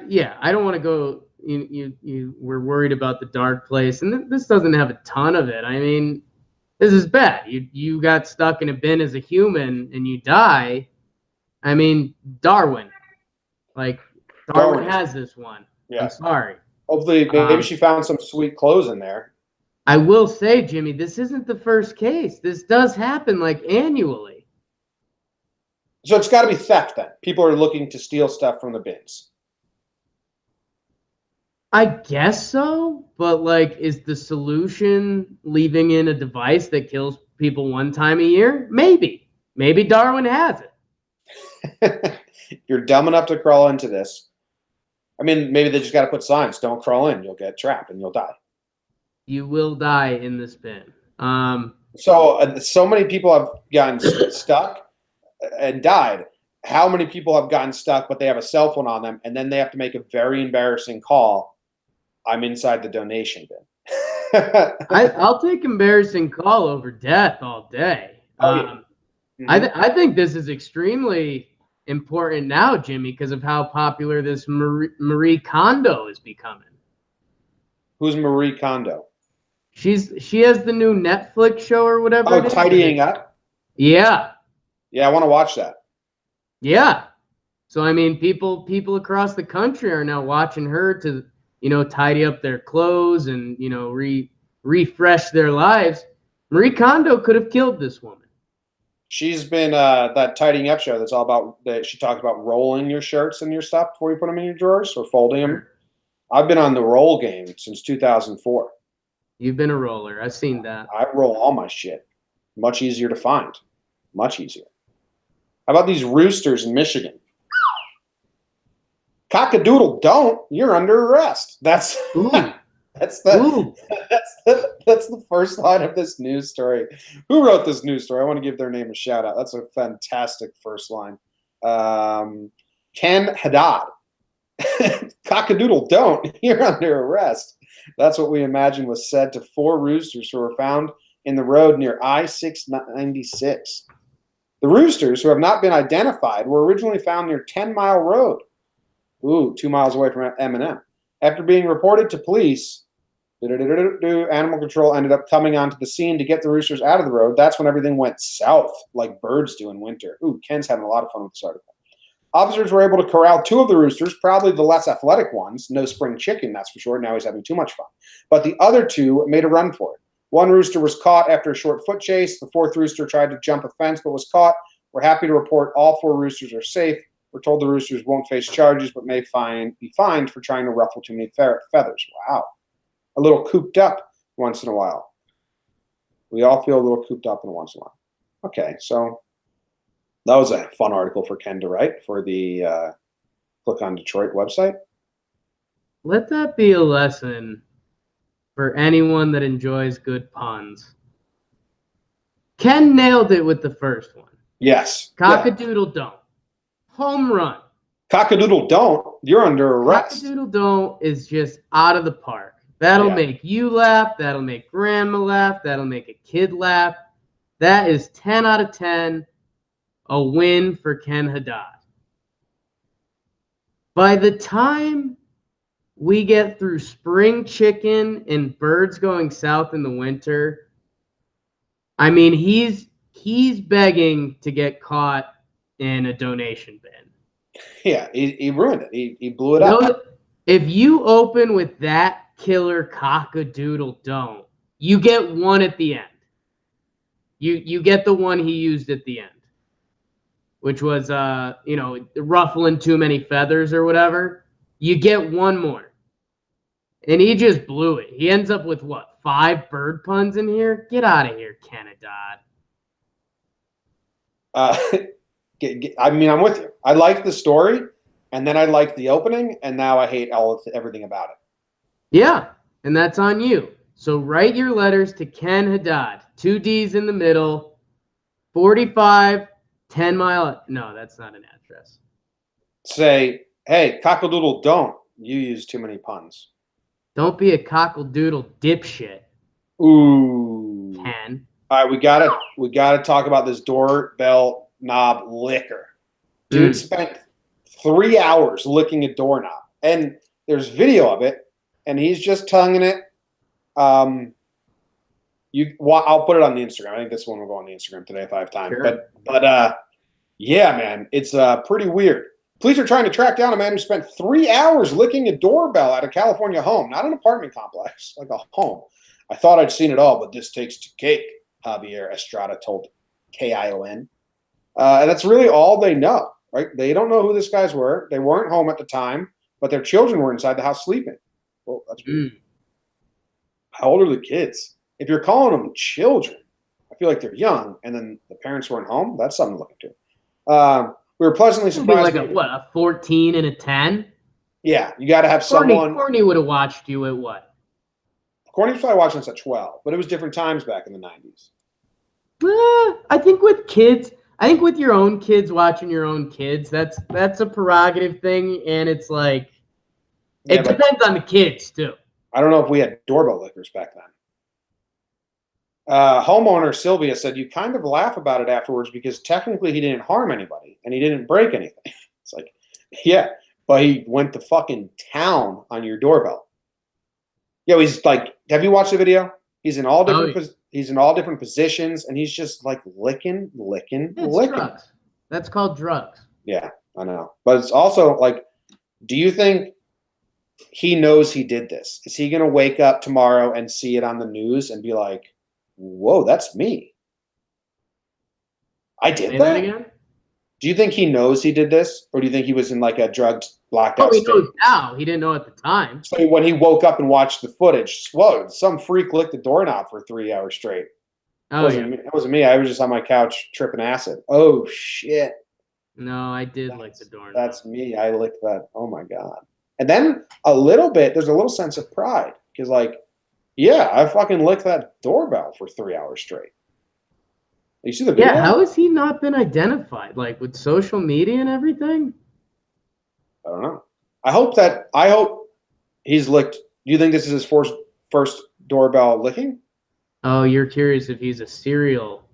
don't want to go. You were worried about the dark place, and this doesn't have a ton of it. I mean, this is bad. You got stuck in a bin as a human and you die. I mean, Darwin has this one. Yeah. I'm sorry. Hopefully, maybe she found some sweet clothes in there. I will say, Jimmy, this isn't the first case. This does happen annually. So it's got to be theft then. People are looking to steal stuff from the bins. I guess so, but like, is the solution leaving in a device that kills people one time a year? Maybe. Maybe Darwin has it. You're dumb enough to crawl into this. I mean, maybe they just got to put signs. Don't crawl in. You'll get trapped and you'll die. You will die in this bin. So many people have gotten stuck and died. How many people have gotten stuck, but they have a cell phone on them, and then they have to make a very embarrassing call? I'm inside the donation bin. I'll take embarrassing call over death all day. Oh, yeah. I think this is extremely important now, Jimmy, because of how popular this Marie Kondo is becoming. Who's Marie Kondo? She has the new Netflix show or whatever. Oh, Tidying Up? Yeah. Yeah, I want to watch that. Yeah. So I mean, people across the country are now watching her to, tidy up their clothes and, refresh their lives. Marie Kondo could have killed this woman. She's been that Tidying Up show that's all about that. She talks about rolling your shirts and your stuff before you put them in your drawers or folding them. I've been on the roll game since 2004. You've been a roller. I've seen that. I roll all my shit. Much easier to find. Much easier. How about these roosters in Michigan? Cock-a-doodle don't. You're under arrest. That's the first line of this news story. Who wrote this news story? I want to give their name a shout out. That's a fantastic first line. Ken Haddad. Cock-a-doodle don't. You're under arrest. That's what we imagine was said to 4 roosters who were found in the road near I-696. The roosters, who have not been identified, were originally found near 10 Mile Road. Ooh, 2 miles away from M&M. After being reported to police, animal control ended up coming onto the scene to get the roosters out of the road. That's when everything went south, like birds do in winter. Ooh, Ken's having a lot of fun with this article. Officers were able to corral 2 of the roosters, probably the less athletic ones. No spring chicken, that's for sure. Now he's having too much fun. But the other 2 made a run for it. One rooster was caught after a short foot chase. The 4th rooster tried to jump a fence but was caught. We're happy to report all 4 roosters are safe. We're told the roosters won't face charges but may be fined for trying to ruffle too many feathers. Wow. A little cooped up once in a while. We all feel a little cooped up once in a while. Okay, so that was a fun article for Ken to write for the Click on Detroit website. Let that be a lesson for anyone that enjoys good puns. Ken nailed it with the first one. Yes. Cock-a-doodle don't. Home run. Cock-a-doodle don't. You're under arrest. Cock-a-doodle don't is just out of the park. That'll make you laugh. That'll make grandma laugh. That'll make a kid laugh. That is 10 out of 10. A win for Ken Haddad. By the time we get through spring chicken and birds going south in the winter, I mean, he's begging to get caught in a donation bin. Yeah, he ruined it. He blew it up. If you open with that killer cock-a-doodle don't, you get one at the end. You get the one he used at the end, which was ruffling too many feathers or whatever. You get one more. And he just blew it. He ends up with what, 5 bird puns in here? Get out of here, Ken Haddad. I mean, I'm with you. I like the story, and then I like the opening, and now I hate everything about it. Yeah, and that's on you. So write your letters to Ken Haddad. 2 D's in the middle. 45 10 Mile. No, that's not an address. Say, hey, cock-a-doodle don't. You use too many puns. Don't be a cockle-doodle dipshit. Ooh. Ken. All right, we gotta talk about this doorbell knob licker. Dude spent 3 hours licking a doorknob, and there's video of it, and he's just tonguing it. I'll put it on the Instagram. I think this one will go on the Instagram today if I have time. Sure. But yeah, man, it's pretty weird. Police are trying to track down a man who spent 3 hours licking a doorbell at a California home, not an apartment complex, like a home. I thought I'd seen it all, but this takes to cake, Javier Estrada told KION. And that's really all they know, right? They don't know who these guys were. They weren't home at the time, but their children were inside the house sleeping. oh, that's weird. How old are the kids? If you're calling them children, I feel like they're young, and then the parents weren't home. That's something to look into. We were pleasantly It'd be surprised. like a 14 and a 10. Yeah, you got to have someone. Courtney would have watched you at what? Courtney was probably watching us at 12, but it was different times back in the 90s. I think with kids, I think with your own kids watching your own kids, that's a prerogative thing, and it's like it depends on the kids too. I don't know if we had doorbell lickers back then. Homeowner Sylvia said you kind of laugh about it afterwards because technically he didn't harm anybody and he didn't break anything. It's like, yeah, but he went to fucking town on your doorbell. Yo, he's like, have you watched the video? He's in all different he's in all different positions, and he's just like licking. Drugs. That's called drugs. Yeah, I know. But it's also like, do you think he knows he did this? Is he going to wake up tomorrow and see it on the news and be like, whoa, that's me. I did that? Again? Do you think he knows he did this? Or do you think he was in like a drugged, blacked out he state? knows now. He didn't know at the time. So when he woke up and watched the footage, whoa, some freak licked the doorknob for 3 hours straight. It wasn't me. I was just on my couch tripping acid. Oh, shit. No, I did lick the doorknob. That's me. I licked that. Oh, my God. And then a little bit, there's a little sense of pride. Because, like, yeah, I fucking licked that doorbell for 3 hours straipe. You see the video? Yeah, how has he not been identified? Like with social media and everything? I don't know. I hope he's licked. Do you think this is his first doorbell licking? Oh, you're curious if he's a serial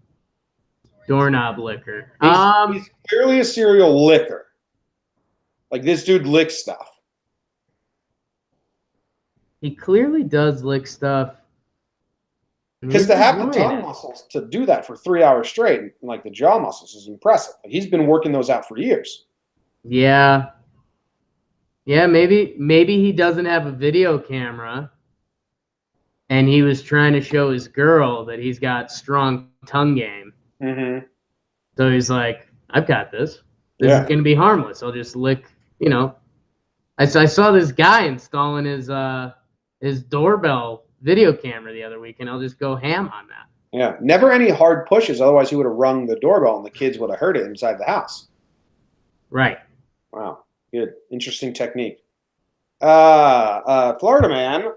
doorknob licker. He's clearly a serial licker. Like, this dude licks stuff. He clearly does lick stuff. Because to have the tongue muscles to do that for 3 hours straight, and like the jaw muscles, is impressive. Like, he's been working those out for years. Yeah. Yeah, maybe he doesn't have a video camera, and he was trying to show his girl that he's got strong tongue game. Mm-hmm. So he's like, I've got this. This is going to be harmless. I'll just lick, I saw this guy installing his doorbell video camera the other week, and I'll just go ham on that. Yeah, never any hard pushes. Otherwise, he would have rung the doorbell, and the kids would have heard it inside the house. Right. Wow, good, interesting technique. Florida man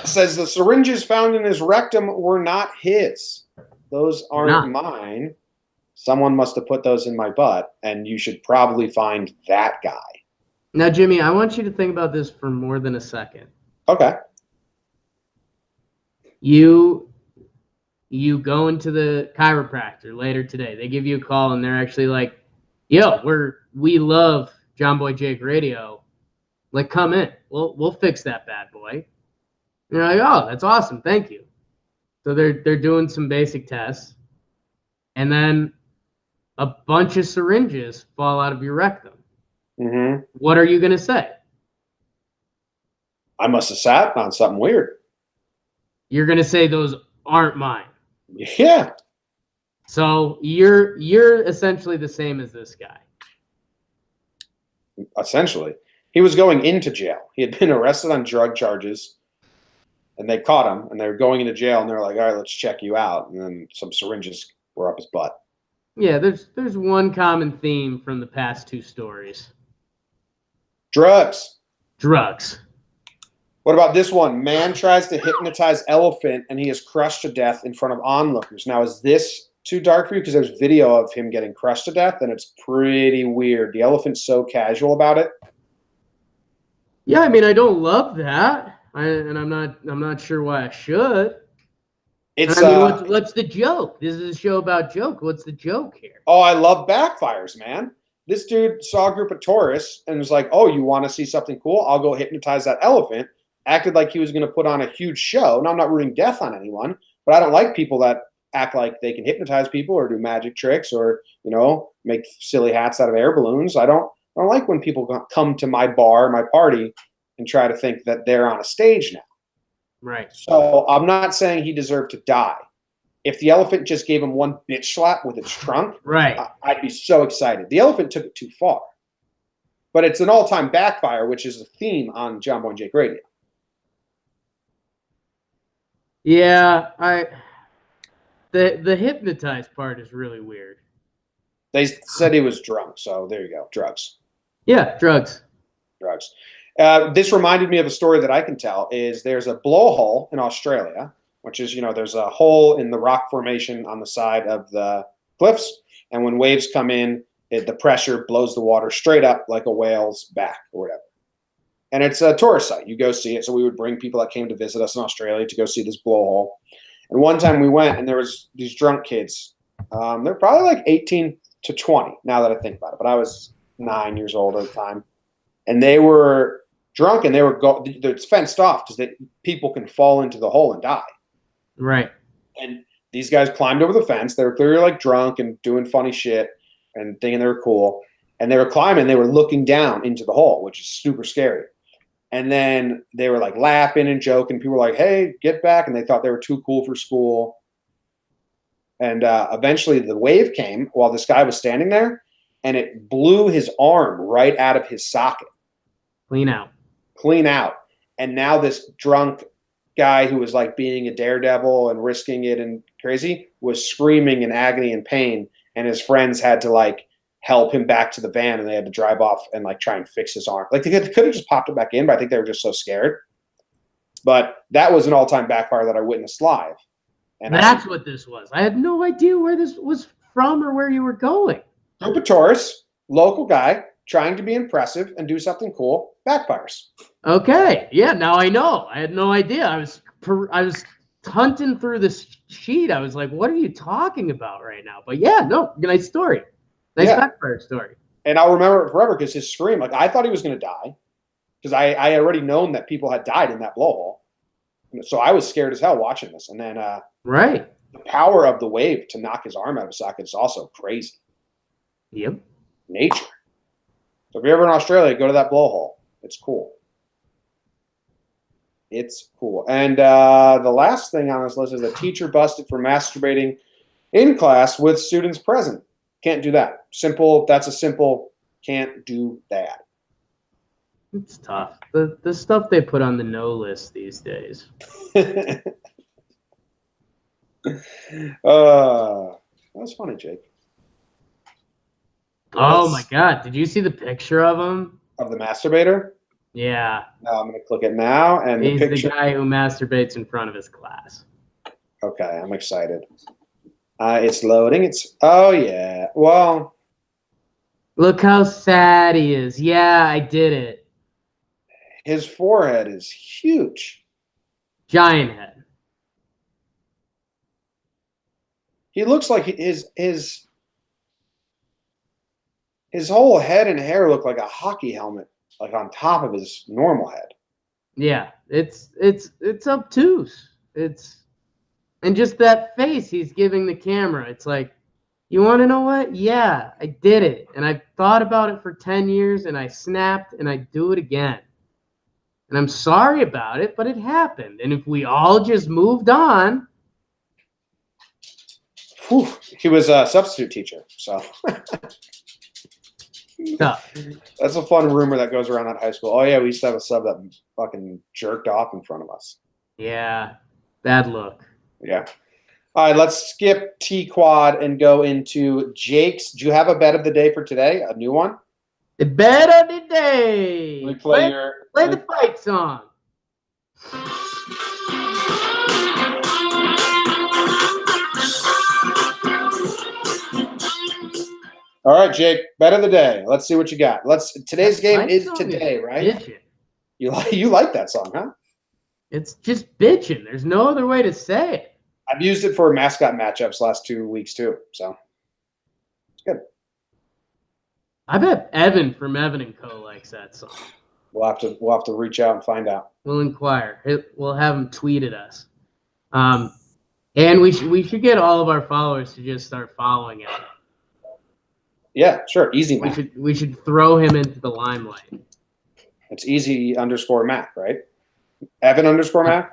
says the syringes found in his rectum were not his. Those aren't mine. Someone must have put those in my butt, and you should probably find that guy. Now, Jimmy, I want you to think about this for more than a second. Okay. You go into the chiropractor later today. They give you a call, and they're actually like, yo, we love Jomboy Jake Radio. Like, come in. We'll fix that bad boy. And you're like, oh, that's awesome. Thank you. So they're doing some basic tests, and then a bunch of syringes fall out of your rectum. Mm-hmm. What are you going to say? I must have sat on something weird. You're going to say those aren't mine. Yeah. So you're essentially the same as this guy. Essentially. He was going into jail. He had been arrested on drug charges, and they caught him, and they were going into jail, and they were like, all right, let's check you out. And then some syringes were up his butt. Yeah, there's one common theme from the past two stories. Drugs. What about this one? Man tries to hypnotize elephant, and he is crushed to death in front of onlookers. Now, is this too dark for you? Because there's video of him getting crushed to death, and it's pretty weird. The elephant's so casual about it. Yeah, I mean, I don't love that, and I'm not sure why I should. What's the joke? This is a show about joke. What's the joke here? Oh, I love backfires, man. This dude saw a group of tourists and was like, oh, you want to see something cool? I'll go hypnotize that elephant. Acted like he was going to put on a huge show. Now, I'm not rooting death on anyone, but I don't like people that act like they can hypnotize people or do magic tricks or, make silly hats out of air balloons. I don't like when people come to my bar, my party, and try to think that they're on a stage now. Right. So I'm not saying he deserved to die. If the elephant just gave him one bitch slap with its trunk, right, I'd be so excited. The elephant took it too far. but it's an all-time backfire, which is a theme on Jomboy and Jake Radio. Yeah, the hypnotized part is really weird. They said he was drunk, so there you go, drugs. Yeah, drugs. This reminded me of a story that I can tell. Is there's a blowhole in Australia, which is, there's a hole in the rock formation on the side of the cliffs, and when waves come in, the pressure blows the water straight up like a whale's back or whatever. And it's a tourist site. You go see it. So we would bring people that came to visit us in Australia to go see this blowhole. And one time we went, and there was these drunk kids. They're probably like 18 to 20 now that I think about it, but I was 9 years old at the time. And they were drunk, and it's fenced off because people can fall into the hole and die. Right. And these guys climbed over the fence. They were clearly like drunk and doing funny shit and thinking they were cool. And they were climbing. They were looking down into the hole, which is super scary. And then they were like laughing and joking. People were like, "Hey, get back!" And they thought they were too cool for school. And eventually, the wave came while this guy was standing there, and it blew his arm right out of his socket. Clean out. And now this drunk guy who was like being a daredevil and risking it and crazy was screaming in agony and pain, and his friends had to like help him back to the van, and they had to drive off and like try and fix his arm. Like they could have just popped it back in, but I think they were just so scared. But that was an all-time backfire that I witnessed live. And that's what this was. I had no idea where this was from or where you were going. Group of tourists, local guy, trying to be impressive and do something cool, backfires. Okay, yeah, now I know. I had no idea. I was hunting through this sheet. I was like, "What are you talking about right now?" But yeah, no, nice story, backfire story. And I'll remember it forever because his scream, like I thought he was going to die, because I already known that people had died in that blowhole, so I was scared as hell watching this. And then right, the power of the wave to knock his arm out of his socket is also crazy. Yep, nature. So if you're ever in Australia, go to that blowhole. It's cool. And the last thing on this list is a teacher busted for masturbating in class with students present. Can't do that. That's a simple can't do that. It's tough. The stuff they put on the no list these days. That was funny, Jake. Oh my God. Did you see the picture of him? Of the masturbator? Yeah. No, I'm going to click it now. And he's the picture. The guy who masturbates in front of his class. Okay, I'm excited. It's loading. Oh, yeah. Well. Look how sad he is. Yeah, I did it. His forehead is huge. Giant head. He looks like his whole head and hair look like a hockey helmet, like on top of his normal head. Yeah, it's obtuse. And just that face he's giving the camera. It's like, you want to know what? Yeah, I did it. And I thought about it for 10 years, and I snapped, and I do it again. And I'm sorry about it, but it happened. And if we all just moved on. Whew, he was a substitute teacher, so. Tough. That's a fun rumor that goes around at high school. Oh, yeah, we used to have a sub that fucking jerked off in front of us. Yeah, bad look. Yeah. All right, let's skip T-Quad and go into Jake's. Do you have a bet of the day for today? A new one? The bet of the day. Let me play the fight song. All right, Jake, bet of the day. Let's see what you got. Today's game is today, right? Bitchin'. You like that song, huh? It's just bitching. There's no other way to say it. I've used it for mascot matchups last 2 weeks too, so it's good. I bet Evan from Evan and Co. likes that song. We'll have to reach out and find out. We'll inquire. We'll have him tweet at us. And we should get all of our followers to just start following it. Yeah, sure. Easy Mac. We should throw him into the limelight. It's easy_Mac, right? Evan _Mac?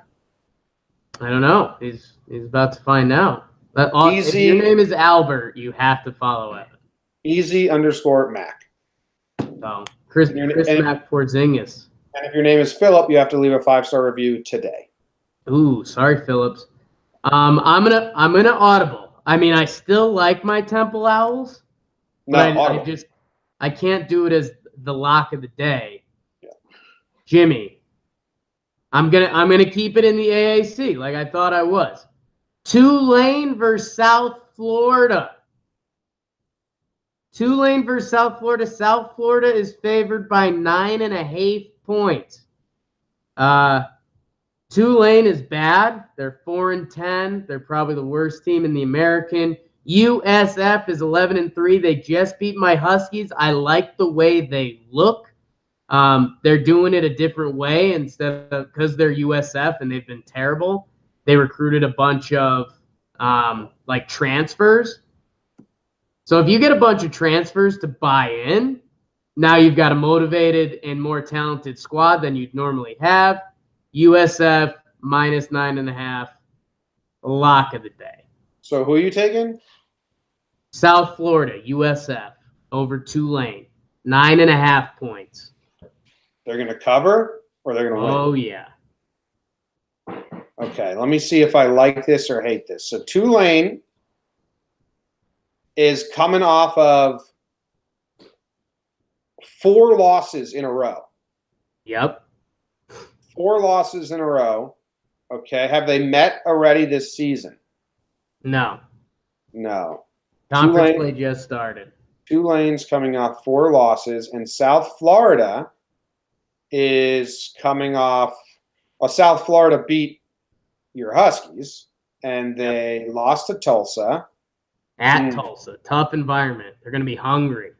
I don't know. He's about to find out. If your name is Albert, you have to follow Evan. Easy_Mac. So Chris And Mack Porzingis. and if your name is Philip, you have to leave a 5-star review today. Ooh, sorry, Phillips. I'm gonna audible. I mean, I still like my Temple Owls, No, but audible. I can't do it as the lock of the day. Yeah. Jimmy, I'm gonna keep it in the AAC like I thought I was. Tulane versus South Florida. Tulane versus South Florida. South Florida is favored by 9.5 points. Tulane is bad. They're 4-10. They're probably the worst team in the American. USF is 11-3. They just beat my Huskies. I like the way they look. They're doing it a different way instead of because they're USF and they've been terrible. They recruited a bunch of like transfers. So if you get a bunch of transfers to buy in, now you've got a motivated and more talented squad than you'd normally have. USF minus 9.5, lock of the day. So who are you taking? South Florida, USF over Tulane, 9.5 points. They're going to cover or they're going to win? Oh yeah. Okay, let me see if I like this or hate this. So Tulane is coming off of 4 losses in a row. Yep. 4 losses in a row. Okay, have they met already this season? No. No. Conference play just started. Tulane's coming off 4 losses, and South Florida is coming off. Well, South Florida beat your Huskies, and they lost to Tulsa. At Tulsa, tough environment. They're going to be hungry.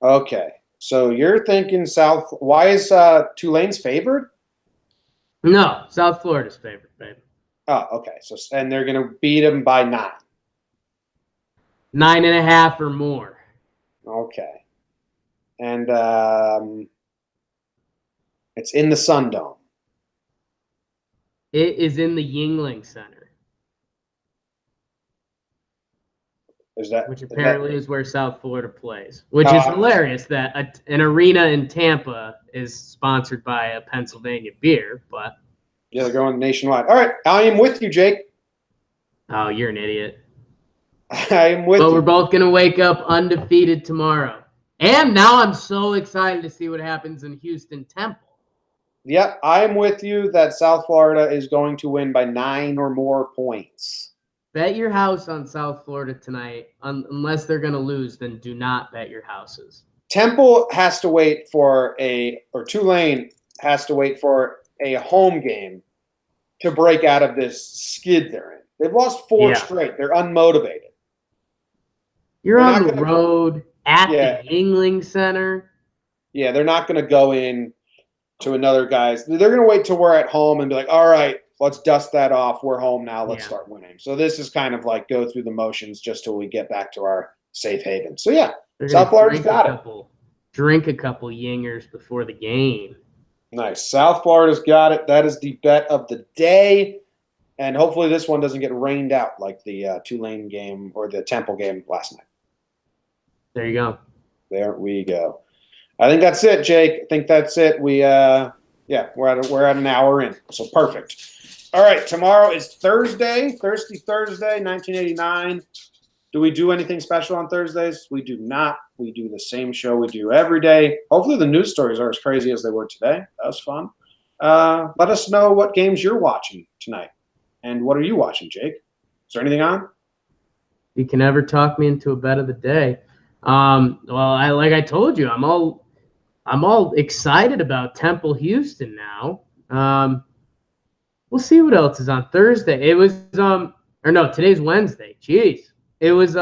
Okay, so you're thinking South. Why is Tulane's favored? No, South Florida's favorite, babe. Oh, okay. So and they're going to beat them by 9. 9.5 or more. Okay, and it's in the Sun Dome. It is in the Yingling Center, which apparently is where South Florida plays. Which is hilarious that an arena in Tampa is sponsored by a Pennsylvania beer, but yeah, they're going nationwide. All right, I am with you, Jake. Oh, you're an idiot. I am with you. But we're both going to wake up undefeated tomorrow. And now I'm so excited to see what happens in Houston Temple. Yep, I'm with you that South Florida is going to win by 9 or more points. Bet your house on South Florida tonight. Unless they're going to lose, then do not bet your houses. Temple has to wait for Tulane has to wait for a home game to break out of this skid they're in. They've lost 4 straight. They're unmotivated. You're on the road at the Yingling Center. Yeah, they're not going to go in to another guy's. They're going to wait till we're at home and be like, all right, let's dust that off. We're home now. Let's start winning. So this is kind of like go through the motions just till we get back to our safe haven. So, yeah, South Florida's got it. Drink a couple yingers before the game. Nice. South Florida's got it. That is the bet of the day. And hopefully this one doesn't get rained out like the Tulane game or the Temple game last night. There you go. There we go. I think that's it, Jake. I think that's it. We're at an hour in. So perfect. All right, tomorrow is Thursday, 1989. Do we do anything special on Thursdays? We do not. We do the same show we do every day. Hopefully the news stories are as crazy as they were today. That was fun. Let us know what games you're watching tonight. And what are you watching, Jake? Is there anything on? You can never talk me into a bet of the day. Well, like I told you, I'm all excited about Temple Houston now. We'll see what else is on Thursday. It was today's Wednesday. Jeez. It was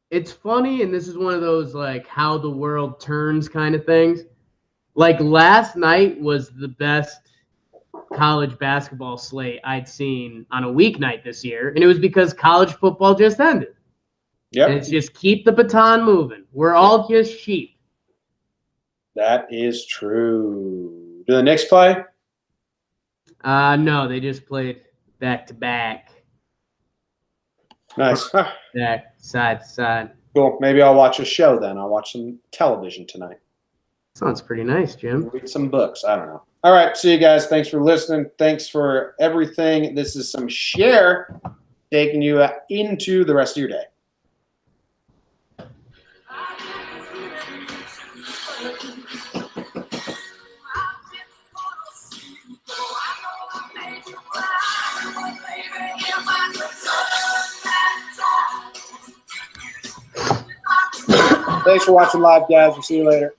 it's funny, and this is one of those like how the world turns kind of things. Like last night was the best college basketball slate I'd seen on a weeknight this year, and it was because college football just ended. Yep. And it's just keep the baton moving. We're all just sheep. That is true. Do the Knicks play? No, they just played back to back. Nice. Back, side to side. Cool. Maybe I'll watch a show then. I'll watch some television tonight. Sounds pretty nice, Jim. Read some books. I don't know. All right. See you guys. Thanks for listening. Thanks for everything. This is some share taking you into the rest of your day. Thanks for watching live, guys. We'll see you later.